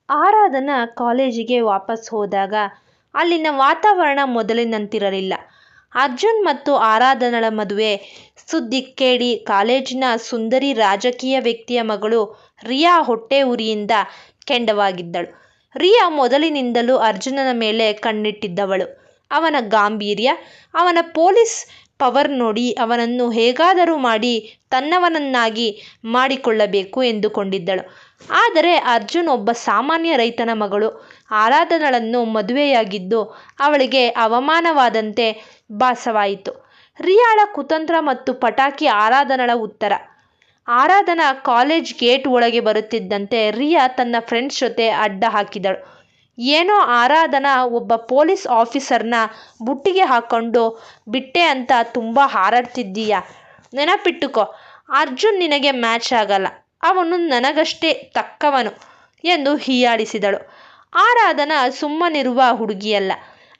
ಆರಾಧನಾ ಕಾಲೇಜಿಗೆ ವಾಪಸ್ ಹೋದಾಗ ಅಲ್ಲಿನ ವಾತಾವರಣ ಮೊದಲಿನಂತಿರಲಿಲ್ಲ. ಅರ್ಜುನ್ ಮತ್ತು ಆರಾಧನಳ ಮದುವೆ ಸುದ್ದಿ ಕೇಳಿ ಕಾಲೇಜಿನ ಸುಂದರಿ ರಾಜಕೀಯ ವ್ಯಕ್ತಿಯ ಮಗಳು ರಿಯಾ ಹೊಟ್ಟೆ ಉರಿಯಿಂದ ಕೆಂಡವಾಗಿದ್ದಳು. ರಿಯಾ ಮೊದಲಿನಿಂದಲೂ ಅರ್ಜುನನ ಮೇಲೆ ಕಣ್ಣಿಟ್ಟಿದ್ದವಳು. ಅವನ ಗಾಂಭೀರ್ಯ, ಅವನ ಪೊಲೀಸ್ ಪವರ್ ನೋಡಿ ಅವನನ್ನು ಹೇಗಾದರೂ ಮಾಡಿ ತನ್ನವನನ್ನಾಗಿ ಮಾಡಿಕೊಳ್ಳಬೇಕು ಎಂದುಕೊಂಡಿದ್ದಳು. ಆದರೆ ಅರ್ಜುನ್ ಒಬ್ಬ ಸಾಮಾನ್ಯ ರೈತನ ಮಗಳು. ಆರಾಧನಳನ್ನು ಮದುವೆಯಾಗಿದ್ದು ಅವಳಿಗೆ ಅವಮಾನವಾದಂತೆ ಭಾಸವಾಯಿತು. ರಿಯಾಳ ಕುತಂತ್ರ ಮತ್ತು ಪಟಾಕಿ ಆರಾಧನಳ ಉತ್ತರ. ಆರಾಧನಾ ಕಾಲೇಜ್ ಗೇಟ್ ಒಳಗೆ ಬರುತ್ತಿದ್ದಂತೆ ರಿಯಾ ತನ್ನ ಫ್ರೆಂಡ್ಸ್ ಜೊತೆ ಅಡ್ಡ ಹಾಕಿದಳು. ಏನೋ ಆರಾಧನಾ ಒಬ್ಬ ಪೊಲೀಸ್ ಆಫೀಸರ್ನ ಬುಟ್ಟಿಗೆ ಹಾಕೊಂಡು ಬಿಟ್ಟೆ ಅಂತ ತುಂಬ ಹಾರಾಡ್ತಿದ್ದೀಯ. ನೆನಪಿಟ್ಟುಕೋ, ಅರ್ಜುನ್ ನಿನಗೆ ಮ್ಯಾಚ್ ಆಗಲ್ಲ. ಅವನು ನನಗಷ್ಟೇ ತಕ್ಕವನು ಎಂದು ಹೀಯಾಳಿಸಿದಳು. ಆರಾಧನಾ ಸುಮ್ಮನಿರುವ ಹುಡುಗಿಯಲ್ಲ.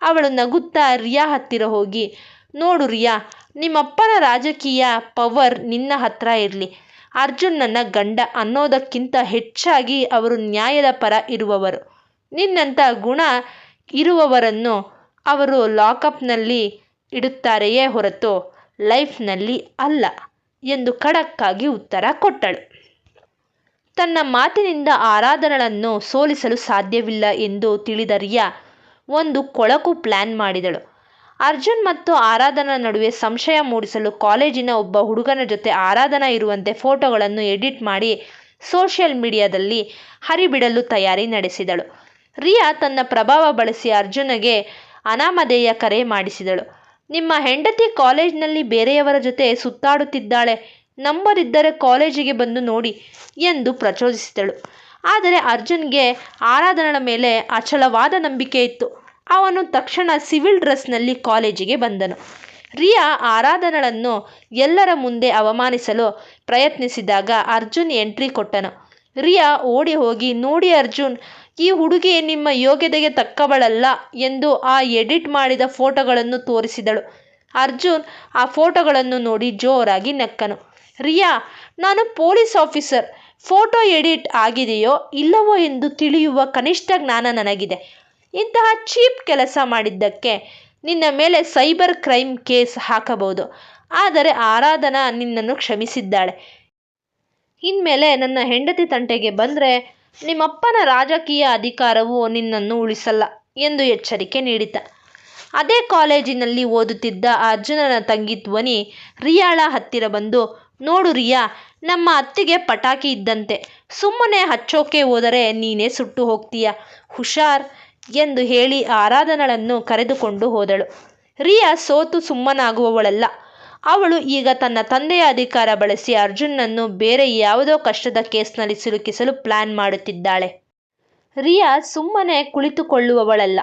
ಅವಳು ನಗುತ್ತಾ ರಿಯಾ ಹತ್ತಿರ ಹೋಗಿ, ನೋಡು ರಿಯಾ, ನಿಮ್ಮಪ್ಪನ ರಾಜಕೀಯ ಪವರ್ ನಿನ್ನ ಹತ್ರ ಇರಲಿ. ಅರ್ಜುನ್ ನನ್ನ ಗಂಡ ಅನ್ನೋದಕ್ಕಿಂತ ಹೆಚ್ಚಾಗಿ ಅವರು ನ್ಯಾಯದ ಪರ ಇರುವವರು. ನಿನ್ನಂಥ ಗುಣ ಇರುವವರನ್ನು ಅವರು ಲಾಕಪ್ನಲ್ಲಿ ಇಡುತ್ತಾರೆಯೇ ಹೊರತು ಲೈಫ್ನಲ್ಲಿ ಅಲ್ಲ ಎಂದು ಖಡಕ್ಕಾಗಿ ಉತ್ತರ ಕೊಟ್ಟಳು. ತನ್ನ ಮಾತಿನಿಂದ ಆರಾಧನಳನ್ನು ಸೋಲಿಸಲು ಸಾಧ್ಯವಿಲ್ಲ ಎಂದು ತಿಳಿದ ರಿಯಾ ಒಂದು ಕೊಳಕು ಪ್ಲ್ಯಾನ್ ಮಾಡಿದಳು. ಅರ್ಜುನ್ ಮತ್ತು ಆರಾಧನಾ ನಡುವೆ ಸಂಶಯ ಮೂಡಿಸಲು ಕಾಲೇಜಿನ ಒಬ್ಬ ಹುಡುಗನ ಜೊತೆ ಆರಾಧನಾ ಇರುವಂತೆ ಫೋಟೋಗಳನ್ನು ಎಡಿಟ್ ಮಾಡಿ ಸೋಷಿಯಲ್ ಮೀಡಿಯಾದಲ್ಲಿ ಹರಿಬಿಡಲು ತಯಾರಿ ನಡೆಸಿದಳು. ರಿಯಾ ತನ್ನ ಪ್ರಭಾವ ಬಳಸಿ ಅರ್ಜುನ್ಗೆ ಅನಾಮಧೇಯ ಕರೆ ಮಾಡಿಸಿದಳು. ನಿಮ್ಮ ಹೆಂಡತಿ ಕಾಲೇಜಿನಲ್ಲಿ ಬೇರೆಯವರ ಜೊತೆ ಸುತ್ತಾಡುತ್ತಿದ್ದಾಳೆ, ನಂಬರ್ ಇದ್ದರೆ ಕಾಲೇಜಿಗೆ ಬಂದು ನೋಡಿ ಎಂದು ಪ್ರಚೋದಿಸಿದಳು. ಆದರೆ ಅರ್ಜುನ್ಗೆ ಆರಾಧನಳ ಮೇಲೆ ಅಚಲವಾದ ನಂಬಿಕೆ ಇತ್ತು. ಅವನು ತಕ್ಷಣ ಸಿವಿಲ್ ಡ್ರೆಸ್ನಲ್ಲಿ ಕಾಲೇಜಿಗೆ ಬಂದನು. ರಿಯಾ ಆರಾಧನಳನ್ನು ಎಲ್ಲರ ಮುಂದೆ ಅವಮಾನಿಸಲು ಪ್ರಯತ್ನಿಸಿದಾಗ ಅರ್ಜುನ್ ಎಂಟ್ರಿ ಕೊಟ್ಟನು. ರಿಯಾ ಓಡಿ ಹೋಗಿ, ನೋಡಿ ಅರ್ಜುನ್, ಈ ಹುಡುಗಿ ನಿಮ್ಮ ಯೋಗ್ಯತೆಗೆ ತಕ್ಕವಳಲ್ಲ ಎಂದು ಆ ಎಡಿಟ್ ಮಾಡಿದ ಫೋಟೋಗಳನ್ನು ತೋರಿಸಿದಳು. ಅರ್ಜುನ್ ಆ ಫೋಟೋಗಳನ್ನು ನೋಡಿ ಜೋರಾಗಿ ನಕ್ಕನು. ರಿಯಾ, ನಾನು ಪೊಲೀಸ್ ಆಫೀಸರ್. ಫೋಟೋ ಎಡಿಟ್ ಆಗಿದೆಯೋ ಇಲ್ಲವೋ ಎಂದು ತಿಳಿಯುವ ಕನಿಷ್ಠ ಜ್ಞಾನ ನನಗಿದೆ. ಇಂತಹ ಚೀಪ್ ಕೆಲಸ ಮಾಡಿದ್ದಕ್ಕೆ ನಿನ್ನ ಮೇಲೆ ಸೈಬರ್ ಕ್ರೈಮ್ ಕೇಸ್ ಹಾಕಬಹುದು. ಆದರೆ ಆರಾಧನಾ ನಿನ್ನನ್ನು ಕ್ಷಮಿಸಿದ್ದಾಳೆ. ಇನ್ಮೇಲೆ ನನ್ನ ಹೆಂಡತಿ ತಂಟೆಗೆ ಬಂದರೆ ನಿಮ್ಮಪ್ಪನ ರಾಜಕೀಯ ಅಧಿಕಾರವು ನಿನ್ನನ್ನು ಉಳಿಸಲ್ಲ ಎಂದು ಎಚ್ಚರಿಕೆ ನೀಡಿತ. ಅದೇ ಕಾಲೇಜಿನಲ್ಲಿ ಓದುತ್ತಿದ್ದ ಅರ್ಜುನನ ತಂಗಿ ಧ್ವನಿ ರಿಯಾಳ ಹತ್ತಿರ ಬಂದು, ನೋಡು ರಿಯಾ, ನಮ್ಮ ಅತ್ತಿಗೆ ಪಟಾಕಿ ಇದ್ದಂತೆ. ಸುಮ್ಮನೆ ಹಚ್ಚೋಕೆ ಹೋದರೆ ನೀನೇ ಸುಟ್ಟು ಹೋಗ್ತೀಯ, ಹುಷಾರ್ ಎಂದು ಹೇಳಿ ಆರಾಧನಳನ್ನು ಕರೆದುಕೊಂಡು ಹೋದಳು. ರಿಯಾ ಸೋತು ಸುಮ್ಮನಾಗುವವಳಲ್ಲ. ಅವಳು ಈಗ ತನ್ನ ತಂದೆಯ ಅಧಿಕಾರ ಬಳಸಿ ಅರ್ಜುನ್ನನ್ನು ಬೇರೆ ಯಾವುದೋ ಕಷ್ಟದ ಕೇಸ್ನಲ್ಲಿ ಸಿಲುಕಿಸಲು ಪ್ಲಾನ್ ಮಾಡುತ್ತಿದ್ದಾಳೆ. ರಿಯಾ ಸುಮ್ಮನೆ ಕುಳಿತುಕೊಳ್ಳುವವಳಲ್ಲ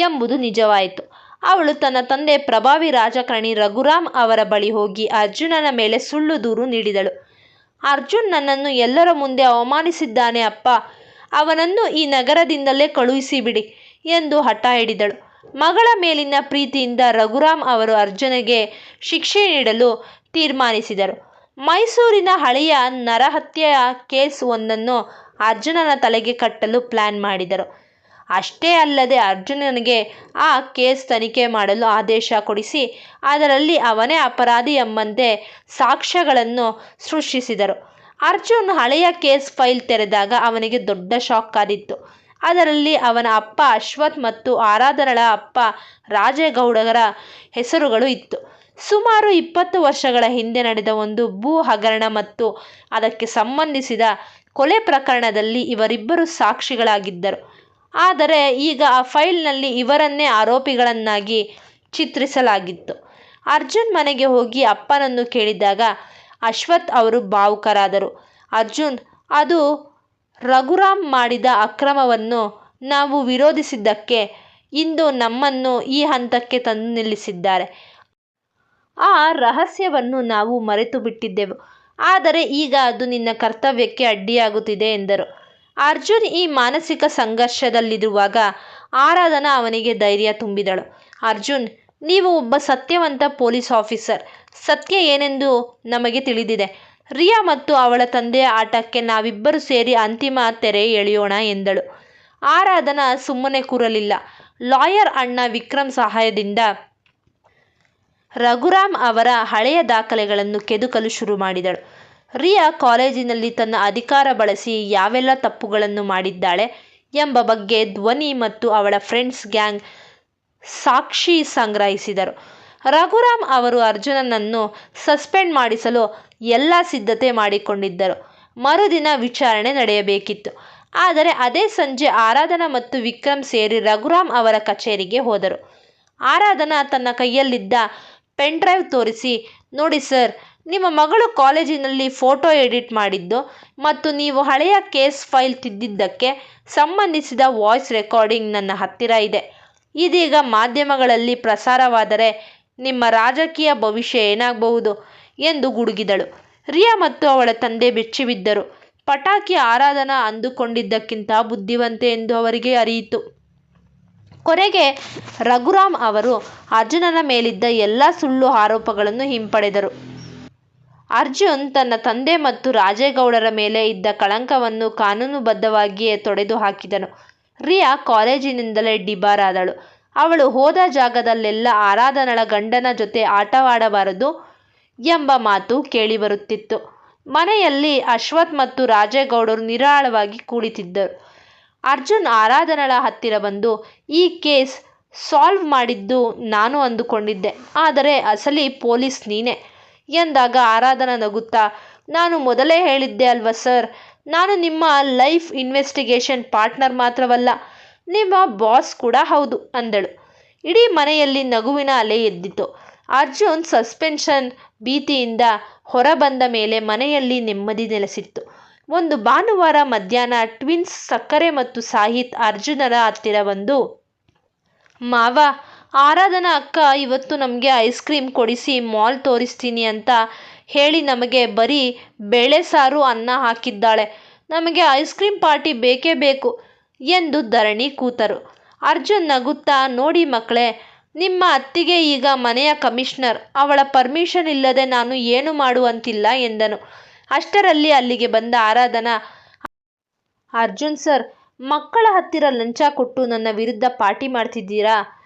ಎಂಬುದು ನಿಜವಾಯಿತು. ಅವಳು ತನ್ನ ತಂದೆ ಪ್ರಭಾವಿ ರಾಜಕಾರಣಿ ರಘುರಾಮ್ ಅವರ ಬಳಿ ಹೋಗಿ ಅರ್ಜುನನ ಮೇಲೆ ಸುಳ್ಳು ದೂರು ನೀಡಿದಳು. ಅರ್ಜುನ್ ನನ್ನನ್ನು ಎಲ್ಲರ ಮುಂದೆ ಅವಮಾನಿಸಿದ್ದಾನೆ ಅಪ್ಪ, ಅವನನ್ನು ಈ ನಗರದಿಂದಲೇ ಕಳುಹಿಸಿಬಿಡಿ ಎಂದು ಹಠ ಹಿಡಿದಳು. ಮಗಳ ಮೇಲಿನ ಪ್ರೀತಿಯಿಂದ ರಘುರಾಮ್ ಅವರು ಅರ್ಜುನ್ಗೆ ಶಿಕ್ಷೆ ನೀಡಲು ತೀರ್ಮಾನಿಸಿದರು. ಮೈಸೂರಿನ ಹಳೆಯ ನರಹತ್ಯೆಯ ಕೇಸ್ ಒಂದನ್ನು ಅರ್ಜುನನ ತಲೆಗೆ ಕಟ್ಟಲು ಪ್ಲಾನ್ ಮಾಡಿದರು. ಅಷ್ಟೇ ಅಲ್ಲದೆ ಅರ್ಜುನನಿಗೆ ಆ ಕೇಸ್ ತನಿಖೆ ಮಾಡಲು ಆದೇಶ ಕೊಡಿಸಿ ಅದರಲ್ಲಿ ಅವನೇ ಅಪರಾಧಿ ಎಂಬಂತೆ ಸಾಕ್ಷ್ಯಗಳನ್ನು ಸೃಷ್ಟಿಸಿದರು. ಅರ್ಜುನ್ ಹಳೆಯ ಕೇಸ್ ಫೈಲ್ ತೆರೆದಾಗ ಅವನಿಗೆ ದೊಡ್ಡ ಶಾಕ್ ಕಾದಿತ್ತು. ಅದರಲ್ಲಿ ಅವನ ಅಪ್ಪ ಅಶ್ವಥ್ ಮತ್ತು ಆರಾಧನಳ ಅಪ್ಪ ರಾಜೇಗೌಡರ ಹೆಸರುಗಳು ಇತ್ತು. ಸುಮಾರು 20 ವರ್ಷಗಳ ಹಿಂದೆ ನಡೆದ ಒಂದು ಭೂ ಹಗರಣ ಮತ್ತು ಅದಕ್ಕೆ ಸಂಬಂಧಿಸಿದ ಕೊಲೆ ಪ್ರಕರಣದಲ್ಲಿ ಇವರಿಬ್ಬರು ಸಾಕ್ಷಿಗಳಾಗಿದ್ದರು. ಆದರೆ ಈಗ ಆ ಫೈಲ್ನಲ್ಲಿ ಇವರನ್ನೇ ಆರೋಪಿಗಳನ್ನಾಗಿ ಚಿತ್ರಿಸಲಾಗಿತ್ತು. ಅರ್ಜುನ್ ಮನೆಗೆ ಹೋಗಿ ಅಪ್ಪನನ್ನು ಕೇಳಿದಾಗ ಅಶ್ವಥ್ ಅವರು ಭಾವುಕರಾದರು. ಅರ್ಜುನ್, ಅದು ರಘುರಾಮ್ ಮಾಡಿದ ಅಕ್ರಮವನ್ನು ನಾವು ವಿರೋಧಿಸಿದ್ದಕ್ಕೆ ಇಂದು ನಮ್ಮನ್ನು ಈ ಹಂತಕ್ಕೆ ತಂದು ನಿಲ್ಲಿಸಿದ್ದಾರೆ. ಆ ರಹಸ್ಯವನ್ನು ನಾವು ಮರೆತು ಬಿಟ್ಟಿದ್ದೆವು. ಆದರೆ ಈಗ ಅದು ನಿನ್ನ ಕರ್ತವ್ಯಕ್ಕೆ ಅಡ್ಡಿಯಾಗುತ್ತಿದೆ ಎಂದರು. ಅರ್ಜುನ್ ಈ ಮಾನಸಿಕ ಸಂಘರ್ಷದಲ್ಲಿರುವಾಗ ಆರಾಧನಾ ಅವನಿಗೆ ಧೈರ್ಯ ತುಂಬಿದಳು. ಅರ್ಜುನ್, ನೀವು ಒಬ್ಬ ಸತ್ಯವಂತ ಪೊಲೀಸ್ ಆಫೀಸರ್. ಸತ್ಯ ಏನೆಂದು ನಮಗೆ ತಿಳಿದಿದೆ. ರಿಯಾ ಮತ್ತು ಅವಳ ತಂದೆಯ ಆಟಕ್ಕೆ ನಾವಿಬ್ಬರು ಸೇರಿ ಅಂತಿಮ ತೆರೆ ಎಳೆಯೋಣ ಎಂದಳು. ಆರಾಧನಾ ಸುಮ್ಮನೆ ಕೂರಲಿಲ್ಲ. ಲಾಯರ್ ಅಣ್ಣ ವಿಕ್ರಮ್ ಸಹಾಯದಿಂದ ರಘುರಾಮ್ ಅವರ ಹಳೆಯ ದಾಖಲೆಗಳನ್ನು ಕೆದಕಲು ಶುರು ಮಾಡಿದಳು. ರಿಯಾ ಕಾಲೇಜಿನಲ್ಲಿ ತನ್ನ ಅಧಿಕಾರ ಬಳಸಿ ಯಾವೆಲ್ಲ ತಪ್ಪುಗಳನ್ನು ಮಾಡಿದ್ದಾಳೆ ಎಂಬ ಬಗ್ಗೆ ಧ್ವನಿ ಮತ್ತು ಅವಳ ಫ್ರೆಂಡ್ಸ್ ಗ್ಯಾಂಗ್ ಸಾಕ್ಷಿ ಸಂಗ್ರಹಿಸಿದರು. ರಘುರಾಮ್ ಅವರು ಅರ್ಜುನನನ್ನು ಸಸ್ಪೆಂಡ್ ಮಾಡಿಸಲು ಎಲ್ಲ ಸಿದ್ಧತೆ ಮಾಡಿಕೊಂಡಿದ್ದರು. ಮರುದಿನ ವಿಚಾರಣೆ ನಡೆಯಬೇಕಿತ್ತು. ಆದರೆ ಅದೇ ಸಂಜೆ ಆರಾಧನಾ ಮತ್ತು ವಿಕ್ರಮ್ ಸೇರಿ ರಘುರಾಮ್ ಅವರ ಕಚೇರಿಗೆ ಹೋದರು. ಆರಾಧನಾ ತನ್ನ ಕೈಯಲ್ಲಿದ್ದ ಪೆನ್ ಡ್ರೈವ್ ತೋರಿಸಿ, ನೋಡಿ ಸರ್, ನಿಮ್ಮ ಮಗಳು ಕಾಲೇಜಿನಲ್ಲಿ ಫೋಟೋ ಎಡಿಟ್ ಮಾಡಿದ್ದು ಮತ್ತು ನೀವು ಹಳೆಯ ಕೇಸ್ ಫೈಲ್ ತಿದ್ದಿದ್ದಕ್ಕೆ ಸಂಬಂಧಿಸಿದ ವಾಯ್ಸ್ ರೆಕಾರ್ಡಿಂಗ್ ನನ್ನ ಹತ್ತಿರ ಇದೆ. ಇದೀಗ ಮಾಧ್ಯಮಗಳಲ್ಲಿ ಪ್ರಸಾರವಾದರೆ ನಿಮ್ಮ ರಾಜಕೀಯ ಭವಿಷ್ಯ ಏನಾಗಬಹುದು ಎಂದು ಗುಡುಗಿದಳು. ರಿಯಾ ಮತ್ತು ಅವಳ ತಂದೆ ಬೆಚ್ಚಿಬಿದ್ದರು. ಪಟಾಕಿ ಆರಾಧನಾ ಅಂದುಕೊಂಡಿದ್ದಕ್ಕಿಂತ ಬುದ್ಧಿವಂತೆ ಎಂದು ಅವರಿಗೆ ಅರಿಯಿತು. ಕೊನೆಗೆ ರಘುರಾಮ್ ಅವರು ಅರ್ಜುನನ ಮೇಲಿದ್ದ ಎಲ್ಲ ಸುಳ್ಳು ಆರೋಪಗಳನ್ನು ಹಿಂಪಡೆದರು. ಅರ್ಜುನ್ ತನ್ನ ತಂದೆ ಮತ್ತು ರಾಜೇಗೌಡರ ಮೇಲೆ ಇದ್ದ ಕಳಂಕವನ್ನು ಕಾನೂನುಬದ್ಧವಾಗಿಯೇ ತೊಡೆದು ಹಾಕಿದನು. ರಿಯಾ ಕಾಲೇಜಿನಿಂದಲೇ ಡಿಬಾರಾದಳು. ಅವಳು ಹೋದ ಜಾಗದಲ್ಲೆಲ್ಲ ಆರಾಧನಳ ಗಂಡನ ಜೊತೆ ಆಟವಾಡಬಾರದು ಎಂಬ ಮಾತು ಕೇಳಿಬರುತ್ತಿತ್ತು. ಮನೆಯಲ್ಲಿ ಅಶ್ವಥ್ ಮತ್ತು ರಾಜೇಗೌಡರು ನಿರಾಳವಾಗಿ ಕುಳಿತಿದ್ದರು. ಅರ್ಜುನ್ ಆರಾಧನಳ ಹತ್ತಿರ ಬಂದು, ಈ ಕೇಸ್ ಸಾಲ್ವ್ ಮಾಡಿದ್ದು ನಾನು ಅಂದುಕೊಂಡಿದ್ದೆ, ಆದರೆ ಅಸಲಿ ಪೊಲೀಸ್ ನೀನೇ ಎಂದಾಗ ಆರಾಧನಾ ನಗುತ್ತಾ, ನಾನು ಮೊದಲೇ ಹೇಳಿದ್ದೆ ಅಲ್ವಾ ಸರ್, ನಾನು ನಿಮ್ಮ ಲೈಫ್ ಇನ್ವೆಸ್ಟಿಗೇಷನ್ ಪಾರ್ಟ್ನರ್ ಮಾತ್ರವಲ್ಲ, ನಿಮ್ಮ ಬಾಸ್ ಕೂಡ ಹೌದು ಅಂದಳು. ಇಡೀ ಮನೆಯಲ್ಲಿ ನಗುವಿನ ಅಲೆ ಎದ್ದಿತು. ಅರ್ಜುನ್ ಸಸ್ಪೆನ್ಷನ್ ಭೀತಿಯಿಂದ ಹೊರಬಂದ ಮೇಲೆ ಮನೆಯಲ್ಲಿ ನೆಮ್ಮದಿ ನೆಲೆಸಿತ್ತು. ಒಂದು ಭಾನುವಾರ ಮಧ್ಯಾಹ್ನ ಟ್ವಿನ್ಸ್ ಸಕ್ಕರೆ ಮತ್ತು ಸಾಹಿತ್ ಅರ್ಜುನರ ಹತ್ತಿರ ಬಂದು, ಮಾವ, ಆರಾಧನಾ ಅಕ್ಕ ಇವತ್ತು ನಮಗೆ ಐಸ್ ಕ್ರೀಮ್ ಕೊಡಿಸಿ ಮಾಲ್ ತೋರಿಸ್ತೀನಿ ಅಂತ ಹೇಳಿ ನಮಗೆ ಬರೀ ಬೇಳೆ ಸಾರು ಅನ್ನ ಹಾಕಿದ್ದಾಳೆ. ನಮಗೆ ಐಸ್ ಕ್ರೀಮ್ ಪಾರ್ಟಿ ಬೇಕೇ ಬೇಕು ಎಂದು ಧರಣಿ ಕೂತರು. ಅರ್ಜುನ್ ನಗುತ್ತಾ, ನೋಡಿ ಮಕ್ಕಳೇ, ನಿಮ್ಮ ಅತ್ತಿಗೆ ಈಗ ಮನೆಯ ಕಮಿಷನರ್, ಅವಳ ಪರ್ಮಿಷನ್ ಇಲ್ಲದೆ ನಾನು ಏನು ಮಾಡುವಂತಿಲ್ಲ ಎಂದನು. ಅಷ್ಟರಲ್ಲಿ ಅಲ್ಲಿಗೆ ಬಂದ ಆರಾಧನಾ, ಅರ್ಜುನ್ ಸರ್, ಮಕ್ಕಳ ಹತ್ತಿರ ಲಂಚ ಕೊಟ್ಟು ನನ್ನ ವಿರುದ್ಧ ಪಾರ್ಟಿ ಮಾಡ್ತಿದ್ದೀರಾ?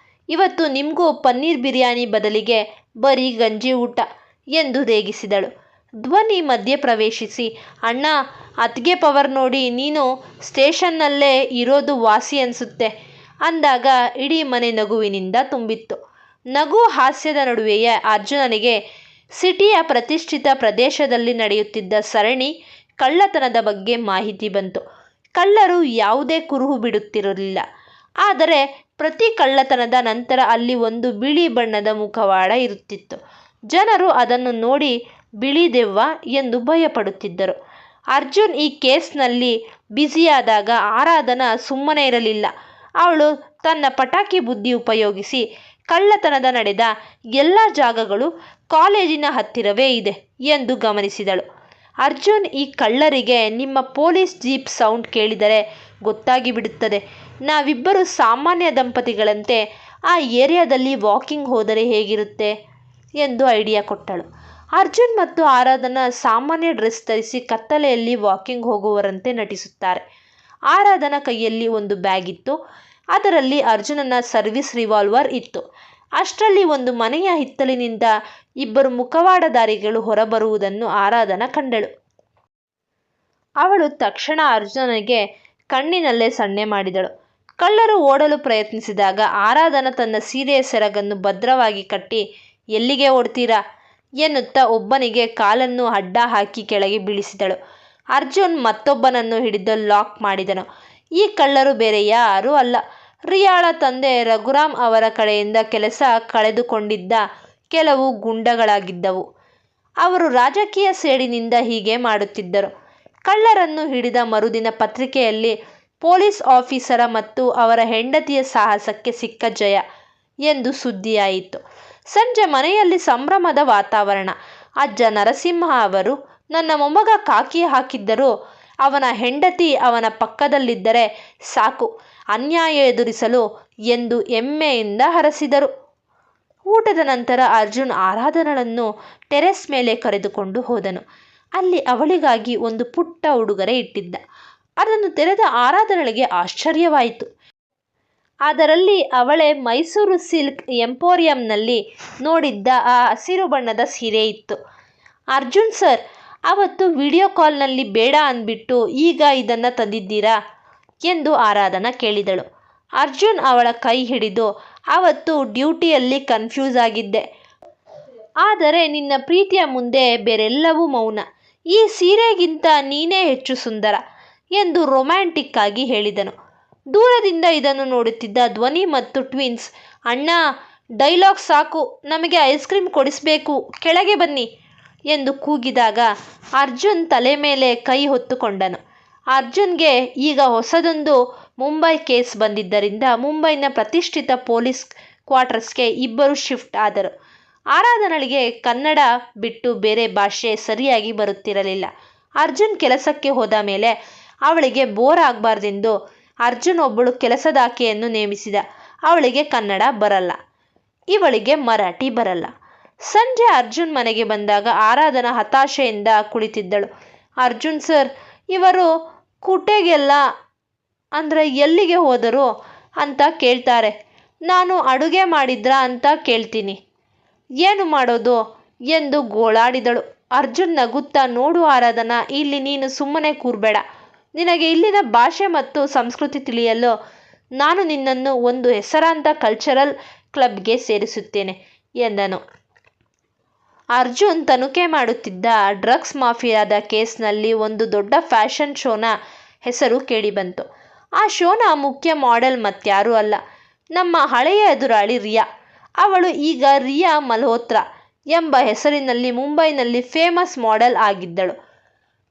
ಇವತ್ತು ನಿಮಗೂ ಪನ್ನೀರ್ ಬಿರಿಯಾನಿ ಬದಲಿಗೆ ಬರೀ ಗಂಜಿ ಊಟ ಎಂದು ರೇಗಿಸಿದಳು. ಧ್ವನಿ ಮಧ್ಯೆ ಪ್ರವೇಶಿಸಿ, ಅಣ್ಣ, ಅತ್ತಿಗೆ ಪವರ್ ನೋಡಿ, ನೀನು ಸ್ಟೇಷನ್ನಲ್ಲೇ ಇರೋದು ವಾಸಿ ಅನಿಸುತ್ತೆ ಅಂದಾಗ ಇಡೀ ಮನೆ ನಗುವಿನಿಂದ ತುಂಬಿತ್ತು. ನಗು ಹಾಸ್ಯದ ನಡುವೆಯೇ ಅರ್ಜುನನಿಗೆ ಸಿಟಿಯ ಪ್ರತಿಷ್ಠಿತ ಪ್ರದೇಶದಲ್ಲಿ ನಡೆಯುತ್ತಿದ್ದ ಸರಣಿ ಕಳ್ಳತನದ ಬಗ್ಗೆ ಮಾಹಿತಿ ಬಂತು. ಕಳ್ಳರು ಯಾವುದೇ ಕುರುಹು ಬಿಡುತ್ತಿರಲಿಲ್ಲ. ಆದರೆ ಪ್ರತಿ ಕಳ್ಳತನದ ನಂತರ ಅಲ್ಲಿ ಒಂದು ಬಿಳಿ ಬಣ್ಣದ ಮುಖವಾಡ ಇರುತ್ತಿತ್ತು. ಜನರು ಅದನ್ನು ನೋಡಿ ಬಿಳಿ ದೆವ್ವ ಎಂದು ಭಯಪಡುತ್ತಿದ್ದರು. ಅರ್ಜುನ್ ಈ ಕೇಸ್ನಲ್ಲಿ ಬ್ಯುಸಿಯಾದಾಗ ಆರಾಧನಾ ಸುಮ್ಮನೆ ಇರಲಿಲ್ಲ. ಅವಳು ತನ್ನ ಪಟಾಕಿ ಬುದ್ಧಿ ಉಪಯೋಗಿಸಿ ಕಳ್ಳತನದ ನಡೆದ ಎಲ್ಲ ಜಾಗಗಳು ಕಾಲೇಜಿನ ಹತ್ತಿರವೇ ಇದೆ ಎಂದು ಗಮನಿಸಿದಳು. ಅರ್ಜುನ್, ಈ ಕಳ್ಳರಿಗೆ ನಿಮ್ಮ ಪೊಲೀಸ್ ಜೀಪ್ ಸೌಂಡ್ ಕೇಳಿದರೆ ಗೊತ್ತಾಗಿ ಬಿಡುತ್ತದೆ. ನಾವಿಬ್ಬರು ಸಾಮಾನ್ಯ ದಂಪತಿಗಳಂತೆ ಆ ಏರಿಯಾದಲ್ಲಿ ವಾಕಿಂಗ್ ಹೋದರೆ ಹೇಗಿರುತ್ತೆ ಎಂದು ಐಡಿಯಾ ಕೊಟ್ಟಳು. ಅರ್ಜುನ್ ಮತ್ತು ಆರಾಧನಾ ಸಾಮಾನ್ಯ ಡ್ರೆಸ್ ಧರಿಸಿ ಕತ್ತಲೆಯಲ್ಲಿ ವಾಕಿಂಗ್ ಹೋಗುವವರಂತೆ ನಟಿಸುತ್ತಾರೆ. ಆರಾಧನಾ ಕೈಯಲ್ಲಿ ಒಂದು ಬ್ಯಾಗ್ ಇತ್ತು. ಅದರಲ್ಲಿ ಅರ್ಜುನನ ಸರ್ವಿಸ್ ರಿವಾಲ್ವರ್ ಇತ್ತು. ಅಷ್ಟರಲ್ಲಿ ಒಂದು ಮನೆಯ ಹಿತ್ತಲಿನಿಂದ ಇಬ್ಬರು ಮುಖವಾಡಧಾರಿಗಳು ಹೊರಬರುವುದನ್ನು ಆರಾಧನಾ ಕಂಡಳು. ಅವಳು ತಕ್ಷಣ ಅರ್ಜುನನಿಗೆ ಕಣ್ಣಿನಲ್ಲೇ ಸನ್ನೆ ಮಾಡಿದಳು. ಕಳ್ಳರು ಓಡಲು ಪ್ರಯತ್ನಿಸಿದಾಗ ಆರಾಧನಾ ತನ್ನ ಸೀರೆಯ ಸೆರಗನ್ನು ಭದ್ರವಾಗಿ ಕಟ್ಟಿ, ಎಲ್ಲಿಗೆ ಓಡ್ತೀರಾ ಎನ್ನುತ್ತಾ ಒಬ್ಬನಿಗೆ ಕಾಲನ್ನು ಅಡ್ಡ ಹಾಕಿ ಕೆಳಗೆ ಬೀಳಿಸಿದಳು. ಅರ್ಜುನ್ ಮತ್ತೊಬ್ಬನನ್ನು ಹಿಡಿದು ಲಾಕ್ ಮಾಡಿದನು. ಈ ಕಳ್ಳರು ಬೇರೆ ಯಾರೂ ಅಲ್ಲ, ರಿಯಾಳ ತಂದೆ ರಘುರಾಮ್ ಅವರ ಕಡೆಯಿಂದ ಕೆಲಸ ಕಳೆದುಕೊಂಡಿದ್ದ ಕೆಲವು ಗುಂಡಗಳಾಗಿದ್ದವು. ಅವರು ರಾಜಕೀಯ ಸೇಡಿನಿಂದ ಹೀಗೆ ಮಾಡುತ್ತಿದ್ದರು. ಕಳ್ಳರನ್ನು ಹಿಡಿದ ಮರುದಿನ ಪತ್ರಿಕೆಯಲ್ಲಿ ಪೊಲೀಸ್ ಆಫೀಸರ ಮತ್ತು ಅವರ ಹೆಂಡತಿಯ ಸಾಹಸಕ್ಕೆ ಸಿಕ್ಕ ಜಯ ಎಂದು ಸುದ್ದಿಯಾಯಿತು. ಸಂಜೆ ಮನೆಯಲ್ಲಿ ಸಂಭ್ರಮದ ವಾತಾವರಣ. ಅಜ್ಜ ನರಸಿಂಹ ಅವರು, ನನ್ನ ಮೊಮ್ಮಗ ಕಾಕಿ ಹಾಕಿದ್ದರೂ ಅವನ ಹೆಂಡತಿ ಅವನ ಪಕ್ಕದಲ್ಲಿದ್ದರೆ ಸಾಕು, ಅನ್ಯಾಯ ಎದುರಿಸಲು ಎಂದು ಹೆಮ್ಮೆಯಿಂದ ಹರಸಿದರು. ಊಟದ ನಂತರ ಅರ್ಜುನ್ ಆರಾಧನಳನ್ನು ಟೆರೆಸ್ ಮೇಲೆ ಕರೆದುಕೊಂಡು ಹೋದನು. ಅಲ್ಲಿ ಅವಳಿಗಾಗಿ ಒಂದು ಪುಟ್ಟ ಉಡುಗೊರೆ ಇಟ್ಟಿದ್ದ. ಅದನ್ನು ತೆರೆದ ಆರಾಧನೆಗೆ ಆಶ್ಚರ್ಯವಾಯಿತು. ಅದರಲ್ಲಿ ಅವಳೇ ಮೈಸೂರು ಸಿಲ್ಕ್ ಎಂಪೋರಿಯಂನಲ್ಲಿ ನೋಡಿದ್ದ ಆ ಹಸಿರು ಬಣ್ಣದ ಸೀರೆ ಇತ್ತು. ಅರ್ಜುನ್ ಸರ್, ಅವತ್ತು ವಿಡಿಯೋ ಕಾಲ್ನಲ್ಲಿ ಬೇಡ ಅಂದ್ಬಿಟ್ಟು ಈಗ ಇದನ್ನು ತಂದಿದ್ದೀರಾ ಎಂದು ಆರಾಧನಾ ಕೇಳಿದಳು. ಅರ್ಜುನ್ ಅವಳ ಕೈ ಹಿಡಿದು, ಅವತ್ತು ಡ್ಯೂಟಿಯಲ್ಲಿ ಕನ್ಫ್ಯೂಸ್ ಆಗಿದ್ದೆ, ಆದರೆ ನಿನ್ನ ಪ್ರೀತಿಯ ಮುಂದೆ ಬೇರೆಲ್ಲವೂ ಮೌನ. ಈ ಸೀರೆಗಿಂತ ನೀನೇ ಹೆಚ್ಚು ಸುಂದರ ಎಂದು ರೊಮ್ಯಾಂಟಿಕ್ ಆಗಿ ಹೇಳಿದನು. ದೂರದಿಂದ ಇದನ್ನು ನೋಡುತ್ತಿದ್ದ ಧ್ವನಿ ಮತ್ತು ಟ್ವಿನ್ಸ್, ಅಣ್ಣ ಡೈಲಾಗ್ ಸಾಕು, ನಮಗೆ ಐಸ್ ಕ್ರೀಮ್ ಕೊಡಿಸಬೇಕು, ಕೆಳಗೆ ಬನ್ನಿ ಎಂದು ಕೂಗಿದಾಗ ಅರ್ಜುನ್ ತಲೆ ಮೇಲೆ ಕೈ ಹೊತ್ತುಕೊಂಡನು. ಅರ್ಜುನ್ಗೆ ಈಗ ಹೊಸದೊಂದು ಮುಂಬೈ ಕೇಸ್ ಬಂದಿದ್ದರಿಂದ ಮುಂಬೈನ ಪ್ರತಿಷ್ಠಿತ ಪೊಲೀಸ್ ಕ್ವಾರ್ಟರ್ಸ್ಗೆ ಇಬ್ಬರು ಶಿಫ್ಟ್ ಆದರು. ಆರಾಧನಳಿಗೆ ಕನ್ನಡ ಬಿಟ್ಟು ಬೇರೆ ಭಾಷೆ ಸರಿಯಾಗಿ ಬರುತ್ತಿರಲಿಲ್ಲ. ಅರ್ಜುನ್ ಕೆಲಸಕ್ಕೆ ಹೋದ ಮೇಲೆ ಅವಳಿಗೆ ಬೋರ್ ಆಗಬಾರ್ದೆಂದು ಅರ್ಜುನ್ ಒಬ್ಬಳು ಕೆಲಸದಾಕೆಯನ್ನು ನೇಮಿಸಿದ. ಅವಳಿಗೆ ಕನ್ನಡ ಬರಲ್ಲ, ಇವಳಿಗೆ ಮರಾಠಿ ಬರಲ್ಲ. ಸಂಜೆ ಅರ್ಜುನ್ ಮನೆಗೆ ಬಂದಾಗ ಆರಾಧನಾ ಹತಾಶೆಯಿಂದ ಕುಳಿತಿದ್ದಳು. ಅರ್ಜುನ್ ಸರ್, ಇವರು ಕುಟೆಗೆಲ್ಲ ಅಂದರೆ ಎಲ್ಲಿಗೆ ಹೋದರು ಅಂತ ಕೇಳ್ತಾರೆ. ನಾನು ಅಡುಗೆ ಮಾಡಿದ್ರಾ ಅಂತ ಕೇಳ್ತೀನಿ, ಏನು ಮಾಡೋದು ಎಂದು ಗೋಳಾಡಿದಳು. ಅರ್ಜುನ್ ನಗುತ್ತಾ, ನೋಡು ಆರಾಧನಾ, ಇಲ್ಲಿ ನೀನು ಸುಮ್ಮನೆ ಕೂರಬೇಡ. ನಿನಗೆ ಇಲ್ಲಿನ ಭಾಷೆ ಮತ್ತು ಸಂಸ್ಕೃತಿ ತಿಳಿಯಲು ನಾನು ನಿನ್ನನ್ನು ಒಂದು ಹೆಸರಾಂತ ಕಲ್ಚರಲ್ ಕ್ಲಬ್ಗೆ ಸೇರಿಸುತ್ತೇನೆ ಎಂದನು. ಅರ್ಜುನ್ ತನಿಖೆ ಮಾಡುತ್ತಿದ್ದ ಡ್ರಗ್ಸ್ ಮಾಫಿಯಾದ ಕೇಸ್ನಲ್ಲಿ ಒಂದು ದೊಡ್ಡ ಫ್ಯಾಷನ್ ಶೋನ ಹೆಸರು ಕೇಳಿಬಂತು. ಆ ಶೋನ ಮುಖ್ಯ ಮಾಡೆಲ್ ಮತ್ಯಾರೂ ಅಲ್ಲ, ನಮ್ಮ ಹಳೆಯ ಎದುರಾಳಿ ರಿಯಾ. ಅವಳು ಈಗ ರಿಯಾ ಮಲ್ಹೋತ್ರಾ ಎಂಬ ಹೆಸರಿನಲ್ಲಿ ಮುಂಬೈನಲ್ಲಿ ಫೇಮಸ್ ಮಾಡೆಲ್ ಆಗಿದ್ದಳು.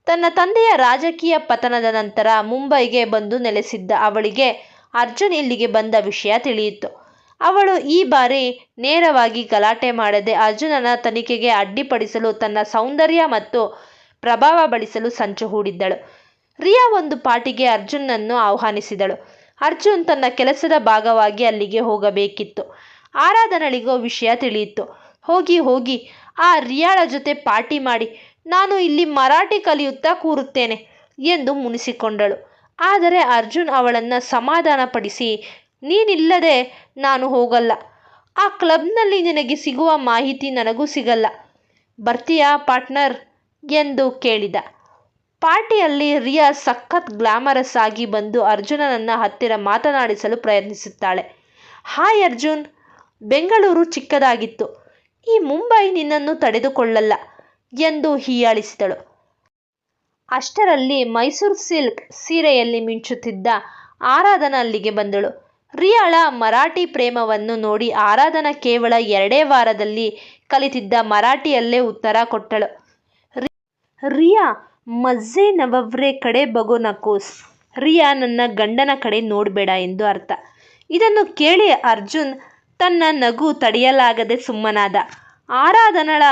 ತನ್ನ ತಂದೆಯ ರಾಜಕೀಯ ಪತನದ ನಂತರ ಮುಂಬೈಗೆ ಬಂದು ನೆಲೆಸಿದ್ದ ಅವಳಿಗೆ ಅರ್ಜುನ್ ಇಲ್ಲಿಗೆ ಬಂದ ವಿಷಯ ತಿಳಿಯಿತು. ಅವಳು ಈ ಬಾರಿ ನೇರವಾಗಿ ಗಲಾಟೆ ಮಾಡದೆ ಅರ್ಜುನನ ತನಿಖೆಗೆ ಅಡ್ಡಿಪಡಿಸಲು ತನ್ನ ಸೌಂದರ್ಯ ಮತ್ತು ಪ್ರಭಾವ ಬಳಸಲು ಸಂಚು ಹೂಡಿದ್ದಳು. ರಿಯಾ ಒಂದು ಪಾರ್ಟಿಗೆ ಅರ್ಜುನನ್ನು ಆಹ್ವಾನಿಸಿದಳು. ಅರ್ಜುನ್ ತನ್ನ ಕೆಲಸದ ಭಾಗವಾಗಿ ಅಲ್ಲಿಗೆ ಹೋಗಬೇಕಿತ್ತು. ಆರಾಧನಳಿಗೂ ವಿಷಯ ತಿಳಿಯಿತು. ಹೋಗಿ ಆ ರಿಯಾಳ ಜೊತೆ ಪಾರ್ಟಿ ಮಾಡಿ, ನಾನು ಇಲ್ಲಿ ಮರಾಠಿ ಕಲಿಯುತ್ತಾ ಕೂರುತ್ತೇನೆ ಎಂದು ಮುನಿಸಿಕೊಂಡಳು. ಆದರೆ ಅರ್ಜುನ್ ಅವಳನ್ನು ಸಮಾಧಾನಪಡಿಸಿ, ನೀನಿಲ್ಲದೆ ನಾನು ಹೋಗಲ್ಲ, ಆ ಕ್ಲಬ್ನಲ್ಲಿ ನಿನಗೆ ಸಿಗುವ ಮಾಹಿತಿ ನನಗೂ ಸಿಗಲ್ಲ, ಬರ್ತೀಯಾ ಪಾರ್ಟ್ನರ್ ಎಂದು ಕೇಳಿದ. ಪಾರ್ಟಿಯಲ್ಲಿ ರಿಯಾ ಸಖತ್ ಗ್ಲಾಮರಸ್ ಆಗಿ ಬಂದು ಅರ್ಜುನನನ್ನ ಹತ್ತಿರ ಮಾತನಾಡಿಸಲು ಪ್ರಯತ್ನಿಸುತ್ತಾಳೆ. ಹಾಯ್ ಅರ್ಜುನ್, ಬೆಂಗಳೂರು ಚಿಕ್ಕದಾಗಿತ್ತು, ಈ ಮುಂಬೈ ನಿನ್ನನ್ನು ತಡೆದುಕೊಳ್ಳಲ್ಲ ಎಂದು ಹೀಯಾಳಿಸಿದಳು. ಅಷ್ಟರಲ್ಲಿ ಮೈಸೂರು ಸಿಲ್ಕ್ ಸೀರೆಯಲ್ಲಿ ಮಿಂಚುತ್ತಿದ್ದ ಆರಾಧನಾ ಅಲ್ಲಿಗೆ ಬಂದಳು. ರಿಯಾಳ ಮರಾಠಿ ಪ್ರೇಮವನ್ನು ನೋಡಿ ಆರಾಧನಾ ಕೇವಲ 2 ವಾರದಲ್ಲಿ ಕಲಿತಿದ್ದ ಮರಾಠಿಯಲ್ಲೇ ಉತ್ತರ ಕೊಟ್ಟಳು. ರಿಯಾ ಮಜ್ಜೆ ನವವ್ರೆ ಕಡೆ ಬಗೋ ನಕೋಸ್, ರಿಯಾ ನನ್ನ ಗಂಡನ ಕಡೆ ನೋಡಬೇಡ ಎಂದು ಅರ್ಥ. ಇದನ್ನು ಕೇಳಿ ಅರ್ಜುನ್ ತನ್ನ ನಗು ತಡೆಯಲಾಗದೆ ಸುಮ್ಮನಾದ. ಆರಾಧನಳ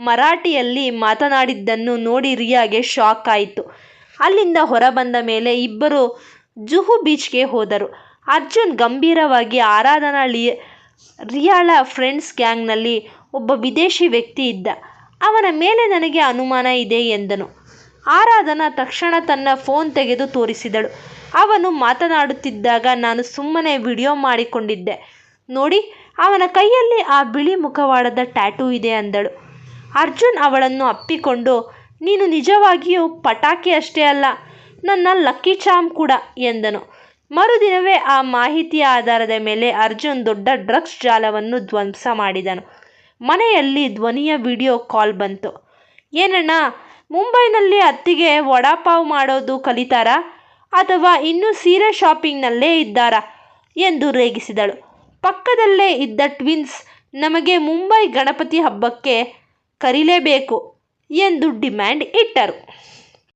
ಮರಾಠಿಯಲ್ಲಿ ಮಾತನಾಡಿದ್ದನ್ನು ನೋಡಿ ರಿಯಾಗೆ ಶಾಕ್ ಆಯಿತು. ಅಲ್ಲಿಂದ ಹೊರಬಂದ ಮೇಲೆ ಇಬ್ಬರು ಜುಹು ಬೀಚ್ಗೆ ಹೋದರು. ಅರ್ಜುನ್ ಗಂಭೀರವಾಗಿ, ಆರಾಧನಾ ರಿಯಾಳ ಫ್ರೆಂಡ್ಸ್ ಗ್ಯಾಂಗ್ನಲ್ಲಿ ಒಬ್ಬ ವಿದೇಶಿ ವ್ಯಕ್ತಿ ಇದ್ದ, ಅವನ ಮೇಲೆ ನನಗೆ ಅನುಮಾನ ಇದೆ ಎಂದನು. ಆರಾಧನಾ ತಕ್ಷಣ ತನ್ನ ಫೋನ್ ತೆಗೆದು ತೋರಿಸಿದಳು. ಅವನು ಮಾತನಾಡುತ್ತಿದ್ದಾಗ ನಾನು ಸುಮ್ಮನೆ ವಿಡಿಯೋ ಮಾಡಿಕೊಂಡಿದ್ದೆ, ನೋಡಿ ಅವನ ಕೈಯಲ್ಲಿ ಆ ಬಿಳಿ ಮುಖವಾಡದ ಟ್ಯಾಟೂ ಇದೆ ಅಂದಳು. ಅರ್ಜುನ್ ಅವಳನ್ನು ಅಪ್ಪಿಕೊಂಡು, ನೀನು ನಿಜವಾಗಿಯೂ ಪಟಾಕಿ ಅಷ್ಟೇ ಅಲ್ಲ, ನನ್ನ ಲಕ್ಕಿ ಚಾರ್ಮ್ ಕೂಡ ಎಂದನು. ಮರುದಿನವೇ ಆ ಮಾಹಿತಿಯ ಆಧಾರದ ಮೇಲೆ ಅರ್ಜುನ್ ದೊಡ್ಡ ಡ್ರಗ್ಸ್ ಜಾಲವನ್ನು ಧ್ವಂಸ ಮಾಡಿದನು. ಮನೆಯಲ್ಲಿ ಧ್ವನಿಯ ವಿಡಿಯೋ ಕಾಲ್ ಬಂತು. ಏನಣ್ಣ, ಮುಂಬೈನಲ್ಲಿ ಅತ್ತಿಗೆ ವಡಾಪಾವ್ ಮಾಡೋದು ಕಲಿತಾರಾ ಅಥವಾ ಇನ್ನೂ ಸೀರೆ ಶಾಪಿಂಗ್ನಲ್ಲೇ ಇದ್ದಾರಾ ಎಂದು ರೇಗಿಸಿದಳು. ಪಕ್ಕದಲ್ಲೇ ಇದ್ದ ಟ್ವಿನ್ಸ್, ನಮಗೆ ಮುಂಬೈ ಗಣಪತಿ ಹಬ್ಬಕ್ಕೆ ಕರೀಲೇಬೇಕು ಎಂದು ಡಿಮ್ಯಾಂಡ್ ಇಟ್ಟರು.